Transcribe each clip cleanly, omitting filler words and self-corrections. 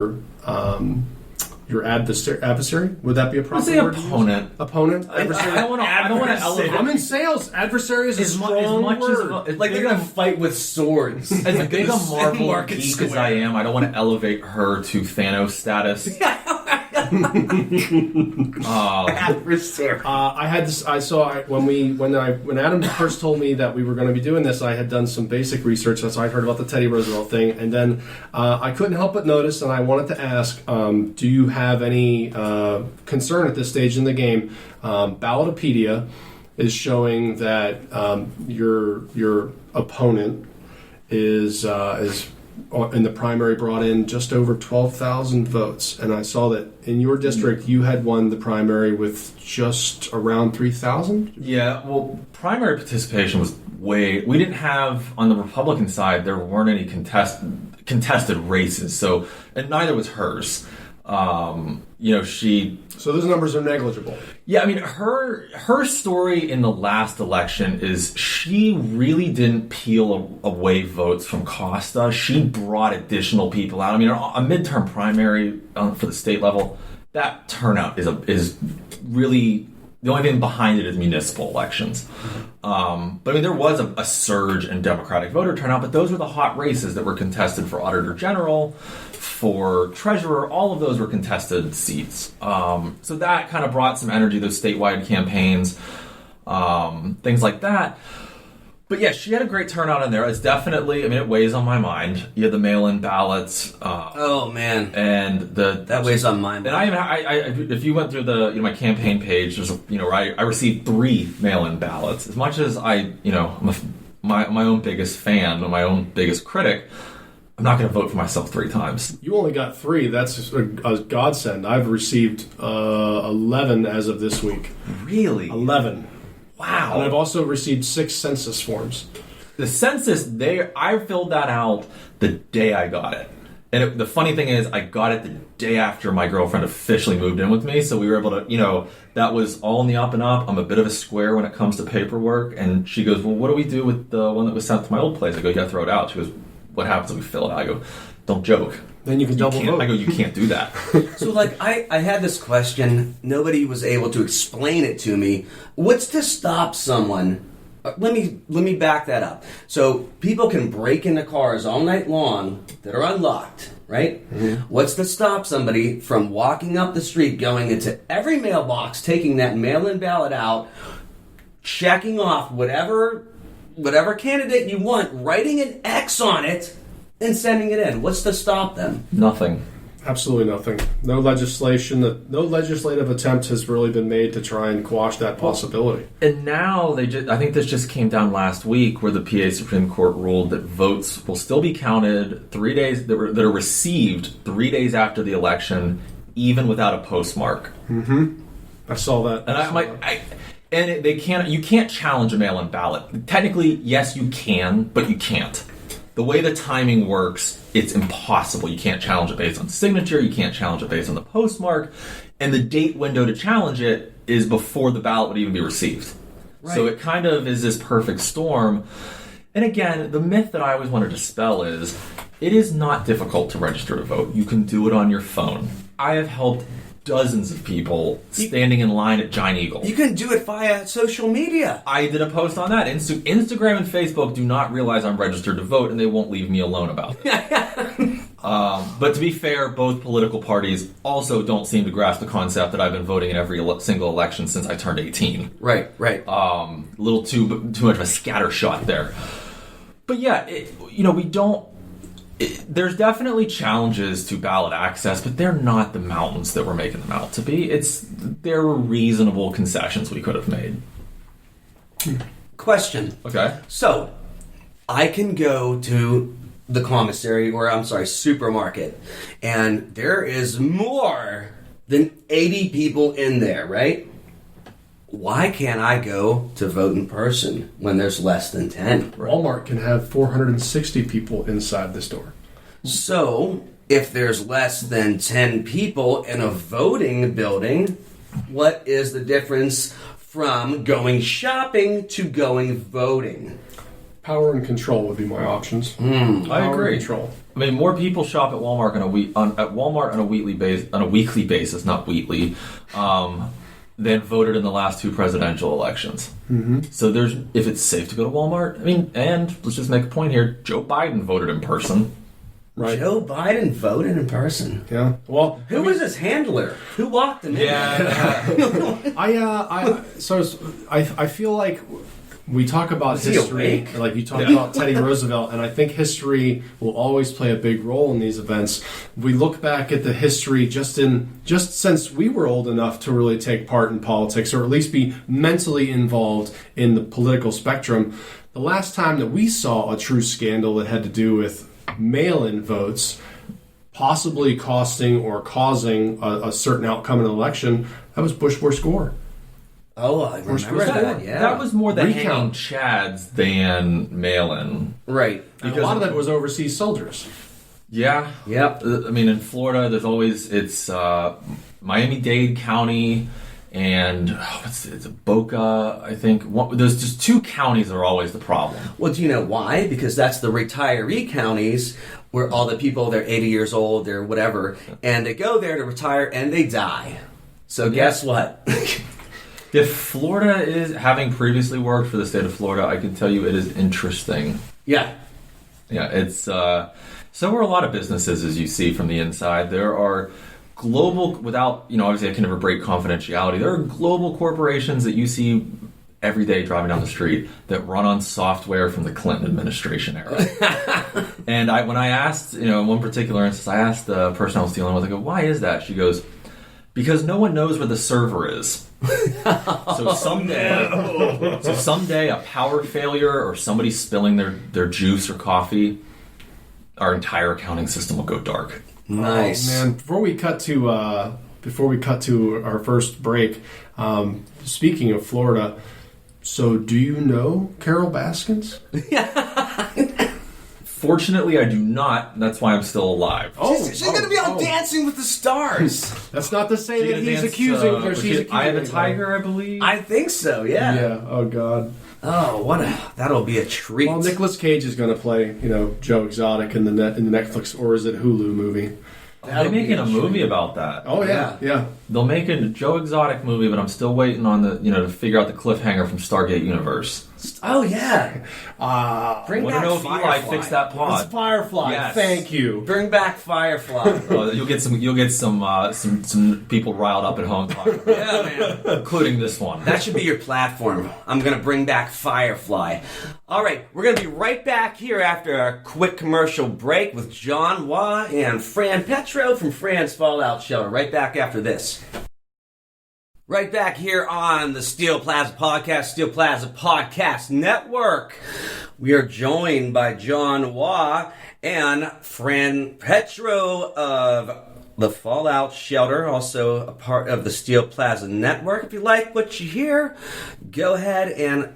your adversary. Would that be a proper say word? opponent. Opponent? Adversary? I don't want to elevate. I'm in sales. Adversary is a strong word. Like they're gonna fight with swords. As big a Marvel geek as I am, I don't want to elevate her to Thanos status. Adversary. I had this. I saw when Adam first told me that we were going to be doing this. I had done some basic research. So I'd heard about the Teddy Roosevelt thing, and then I couldn't help but notice, and I wanted to ask: do you have any concern at this stage in the game? Ballotopedia is showing that your opponent is in the primary brought in just over 12,000 votes, and I saw that in your district you had won the primary with just around 3,000. Yeah, well, primary participation was we didn't have, on the Republican side, there weren't any contested races, and neither was hers. So those numbers are negligible. Yeah, I mean, her story in the last election is she really didn't peel away votes from Costa. She brought additional people out. I mean, a midterm primary for the state level, that turnout is really the only thing behind it is municipal elections. But I mean, there was a surge in Democratic voter turnout, but those were the hot races that were contested for Auditor General, for Treasurer. All of those were contested seats. So that kind of brought some energy, those statewide campaigns, things like that. But yeah, she had a great turnout in there. It's definitely, I mean, it weighs on my mind. You had the mail-in ballots. Oh man, and that weighs on my mind. And I if you went through my campaign page, there's I received 3 mail-in ballots. As much as I'm my own biggest fan, my own biggest critic, I'm not going to vote for myself 3 times. You only got 3. That's a godsend. I've received 11 as of this week. Really? 11. Wow. And I've also received 6 census forms. The census, I filled that out the day I got it. And the funny thing is, I got it the day after my girlfriend officially moved in with me, so we were able to, that was all in the up and up. I'm a bit of a square when it comes to paperwork. And she goes, well, what do we do with the one that was sent to my old place? I go, you gotta throw it out. She goes, what happens if we fill it out? I go, don't joke. Then you can double vote. I go, you can't do that. So, I had this question. Nobody was able to explain it to me. What's to stop someone? Let me back that up. So, people can break into cars all night long that are unlocked, right? Mm-hmm. What's to stop somebody from walking up the street, going into every mailbox, taking that mail-in ballot out, checking off whatever candidate you want, writing an X on it, and sending it in? What's to stop them? Nothing. Absolutely nothing. No legislative attempt has really been made to try and quash that possibility. And now I think this just came down last week, where the PA Supreme Court ruled that votes will still be counted 3 days that are received 3 days after the election, even without a postmark. Mm-hmm. I saw that. And you can't challenge a mail-in ballot. Technically, yes, you can, but you can't. The way the timing works, it's impossible. You can't challenge it based on signature. You can't challenge it based on the postmark. And the date window to challenge it is before the ballot would even be received. Right. So it kind of is this perfect storm. And again, the myth that I always want to dispel is it is not difficult to register to vote. You can do it on your phone. I have helped dozens of people standing in line at Giant Eagle. You can do it via social media. I did a post on that. Instagram and Facebook do not realize I'm registered to vote, and they won't leave me alone about it. But to be fair, both political parties also don't seem to grasp the concept that I've been voting in every single election since I turned 18. Right. A little too much of a scattershot there. But yeah, we don't... There's definitely challenges to ballot access, but they're not the mountains that we're making them out to be. There were reasonable concessions we could have made. Question. Okay. So, I can go to the commissary, supermarket, and there is more than 80 people in there, right? Why can't I go to vote in person when there's less than 10? Walmart can have 460 people inside the store. So, if there's less than 10 people in a voting building, what is the difference from going shopping to going voting? Power and control would be my options. I agree. Control. I mean, more people shop at Walmart on a weekly basis, not weekly, than voted in the last 2 presidential elections. Mm-hmm. So if it's safe to go to Walmart, I mean, and let's just make a point here: Joe Biden voted in person. Right. Joe Biden voted in person. Yeah. Well, Who was his handler? Who walked him in? Yeah. I feel like we talk about Was he history, awake? like you talk about Teddy Roosevelt, and I think history will always play a big role in these events. We look back at the history just since we were old enough to really take part in politics, or at least be mentally involved in the political spectrum. The last time that we saw a true scandal that had to do with mail-in votes, possibly costing or causing a certain outcome in an election, that was Bush versus Gore. Oh, I remember that. Yeah, That was more the Recount. hanging chads than mail-in. right. And a lot of that was overseas soldiers. Yeah. Yep. I mean, in Florida, it's Miami-Dade County and it's Boca, I think. There's just 2 counties are always the problem. Well, do you know why? Because that's the retiree counties where all the people, they're 80 years old, they're whatever, and they go there to retire and they die. So guess what? If Florida is, having previously worked for the state of Florida, I can tell you it is interesting. Yeah. Yeah, it's so are a lot of businesses, as you see from the inside. There are global, without, obviously I can never break confidentiality. There are global corporations that you see every day driving down the street that run on software from the Clinton administration era. And when I asked, in one particular instance, I asked the person I was dealing with, I go, why is that? She goes, because no one knows where the server is. So someday a power failure or somebody spilling their juice or coffee, our entire accounting system will go dark. Nice. Oh, man, before we cut to our first break, speaking of Florida, so do you know Carol Baskins? Fortunately, I do not. That's why I'm still alive. She's going to be on Dancing with the Stars. That's not to say that he's accusing or she's accusing. I am a anybody. Tiger, I believe. I think so, yeah. Yeah. Oh God. Oh, that'll be a treat. Well, Nicolas Cage is going to play, Joe Exotic in the Netflix, or is it Hulu movie? They're making a movie about that. Oh yeah. They'll make a Joe Exotic movie, but I'm still waiting on to figure out the cliffhanger from Stargate Universe. Oh yeah. Bring Want back to know if Firefly. Eli fixed that pod? It's Firefly. Yes. Thank you. Bring back Firefly. You'll get some people riled up at home talking about it, Yeah, man. including this one. That should be your platform. I'm going to bring back Firefly. All right, we're going to be right back here after a quick commercial break with John Waugh and Fran Petro from Fran's Fallout Shelter. Right back after this. Right back here on the Steel Plaza Podcast Network. We are joined by John Waugh and Fran Petro of the Fallout Shelter, also a part of the Steel Plaza Network. If you like what you hear, go ahead and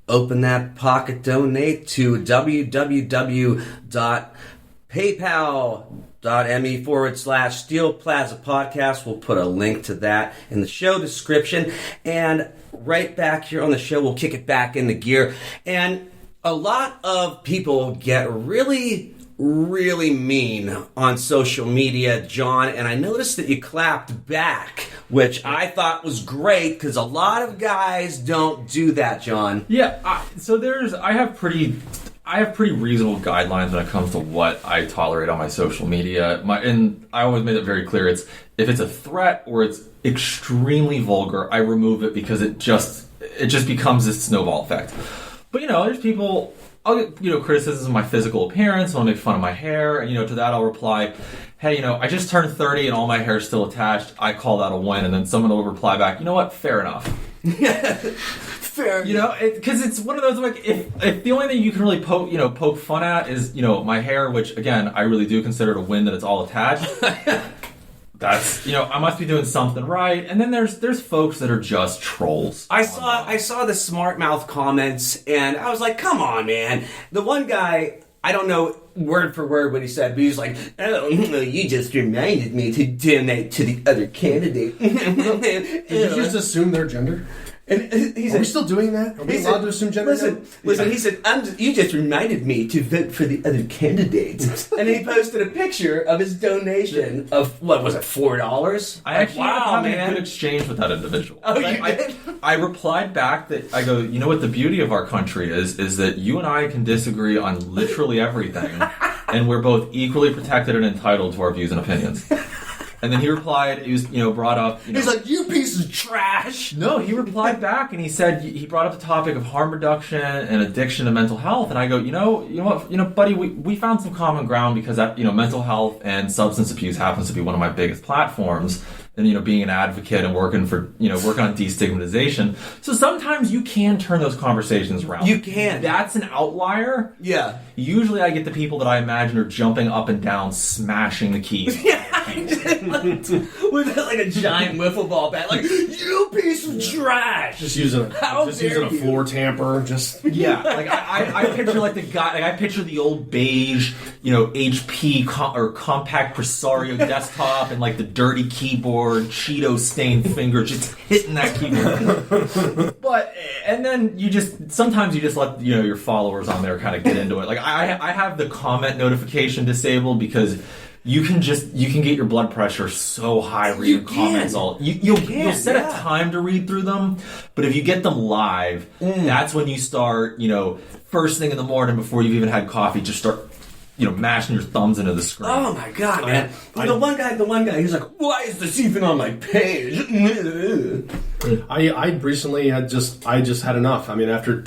open that pocket donate to www.paypal.me/Steel Plaza Podcast. We'll put a link to that in the show description. And right back here on the show, we'll kick it back into gear. And a lot of people get really mean on social media, John, and I noticed that you clapped back, which I thought was great because a lot of guys don't do that, John. Yeah, I have pretty reasonable guidelines when it comes to what I tolerate on my social media. And I always made it very clear: if it's a threat or it's extremely vulgar, I remove it because it just becomes this snowball effect. But there's people. I'll get criticisms of my physical appearance. I'll make fun of my hair, and to that I'll reply, "Hey, I just turned 30 and all my hair is still attached. I call that a win." And then someone will reply back, "You know what? Fair enough." Fair. Because it's one of those, like, if the only thing you can really poke fun at is my hair, which again I really do consider it a win that it's all attached. That's I must be doing something right. And then there's folks that are just trolls. I saw the smart mouth comments and I was like, come on, man. The one guy, I don't know word for word what he said, but he was like, "Oh, you just reminded me to donate to the other candidate." Did you just assume their gender? And he Are said, we still doing that? Are we he allowed said, to assume gender? listen, he said, you just reminded me to vote for the other candidates. And he posted a picture of his donation of, what was it, $4? I actually wow, had a man. good exchange with that individual. Oh, you did? I replied back that I go, you know what the beauty of our country is that you and I can disagree on literally everything, and we're both equally protected and entitled to our views and opinions. And then he replied, he was, brought up... He's like, you piece of trash! No, he replied back and he said, he brought up the topic of harm reduction and addiction to mental health. And I go, you know what, buddy, we found some common ground because that, mental health and substance abuse happens to be one of my biggest platforms. And, being an advocate and working on destigmatization. So sometimes you can turn those conversations around. You can. That's an outlier. Yeah. Usually I get the people that I imagine are jumping up and down, smashing the keys. Yeah, with like a giant wiffle ball bat, like, you piece of trash! Just using a floor tamper. Yeah, like I picture like the guy. Like I picture the old beige, HP or compact Presario desktop and like the dirty keyboard, Cheeto stained finger just hitting that keyboard. And then sometimes you just let your followers on there kind of get into it. Like I have the comment notification disabled because you can get your blood pressure so high reading comments you'll set a time to read through them, but if you get them live, that's when you start, first thing in the morning before you've even had coffee, just start mashing your thumbs into the screen. Oh my god, man. The one guy, he's like, why is this even on my page? I recently I just had enough. I mean, after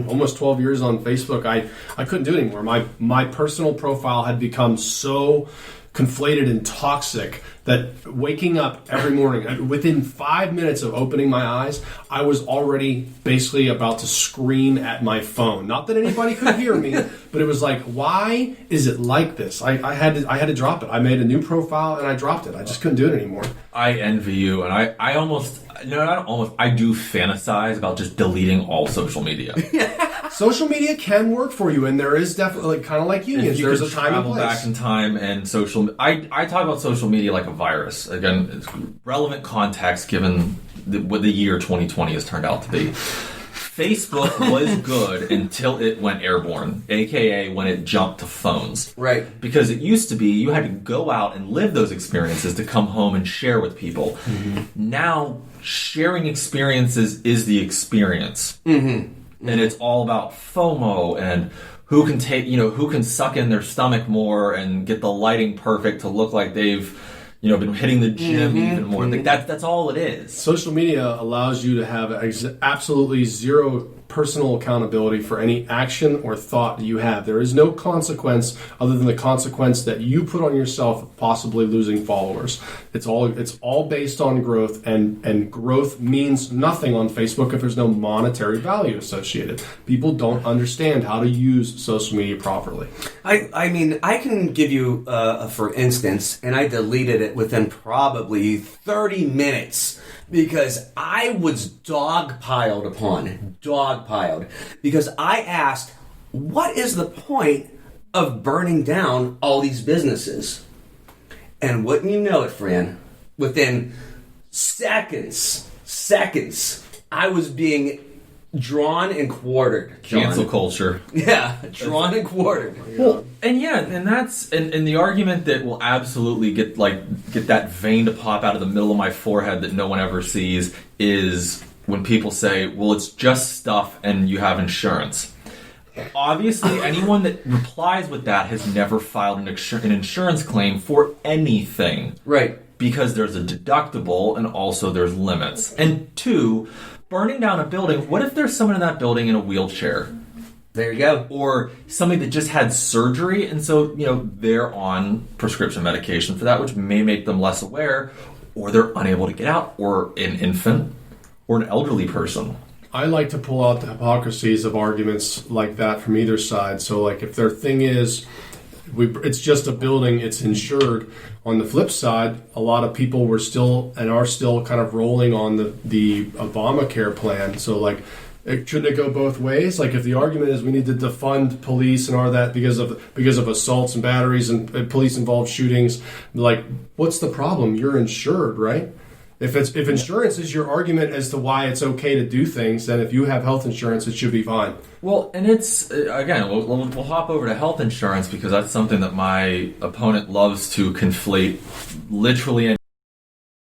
almost 12 years on Facebook, I couldn't do it anymore. My personal profile had become so conflated and toxic that waking up every morning, within 5 minutes of opening my eyes, I was already basically about to scream at my phone. Not that anybody could hear me, but it was like, why is it like this? I had to drop it. I made a new profile and I dropped it. I just couldn't do it anymore. I envy you, and I do fantasize about just deleting all social media. Social media can work for you, and there is definitely kind of like unions. There's a time and travel place. back in time, and I talk about social media like a virus. Again, it's relevant context given what the year 2020 has turned out to be. Facebook was good until it went airborne, aka when it jumped to phones. Right. Because it used to be you had to go out and live those experiences to come home and share with people. Mm-hmm. Now, sharing experiences is the experience. Mm-hmm. And it's all about FOMO and who can suck in their stomach more and get the lighting perfect to look like they've been hitting the gym even more. Like that's all it is. Social media allows you to have absolutely zero personal accountability for any action or thought you have. There is no consequence other than the consequence that you put on yourself, possibly losing followers. It's all based on growth, and growth means nothing on Facebook if there's no monetary value associated. People don't understand how to use social media properly. I mean, I can give you, for instance, and I deleted it within probably 30 minutes because I was dogpiled because I asked, what is the point of burning down all these businesses? And wouldn't you know it, Fran, within seconds, I was being drawn and quartered. John. Cancel culture. Yeah, drawn and quartered. Well, and that's and the argument that will absolutely get that vein to pop out of the middle of my forehead that no one ever sees is when people say, well, it's just stuff and you have insurance. Obviously, anyone that replies with that has never filed an insurance claim for anything. Right. Because there's a deductible and also there's limits. And two, burning down a building, what if there's someone in that building in a wheelchair? There you go. Or somebody that just had surgery and so, they're on prescription medication for that, which may make them less aware, or they're unable to get out, or an infant, or an elderly person. I like to pull out the hypocrisies of arguments like that from either side. So, like, if their thing is, it's just a building, it's insured. On the flip side, a lot of people were still and are still kind of rolling on the Obamacare plan. So, like, shouldn't it go both ways? Like, if the argument is we need to defund police and all that because of assaults and batteries and police-involved shootings, like, what's the problem? You're insured, right? If insurance is your argument as to why it's okay to do things, then if you have health insurance, it should be fine. Well, and it's, again, we'll hop over to health insurance because that's something that my opponent loves to conflate literally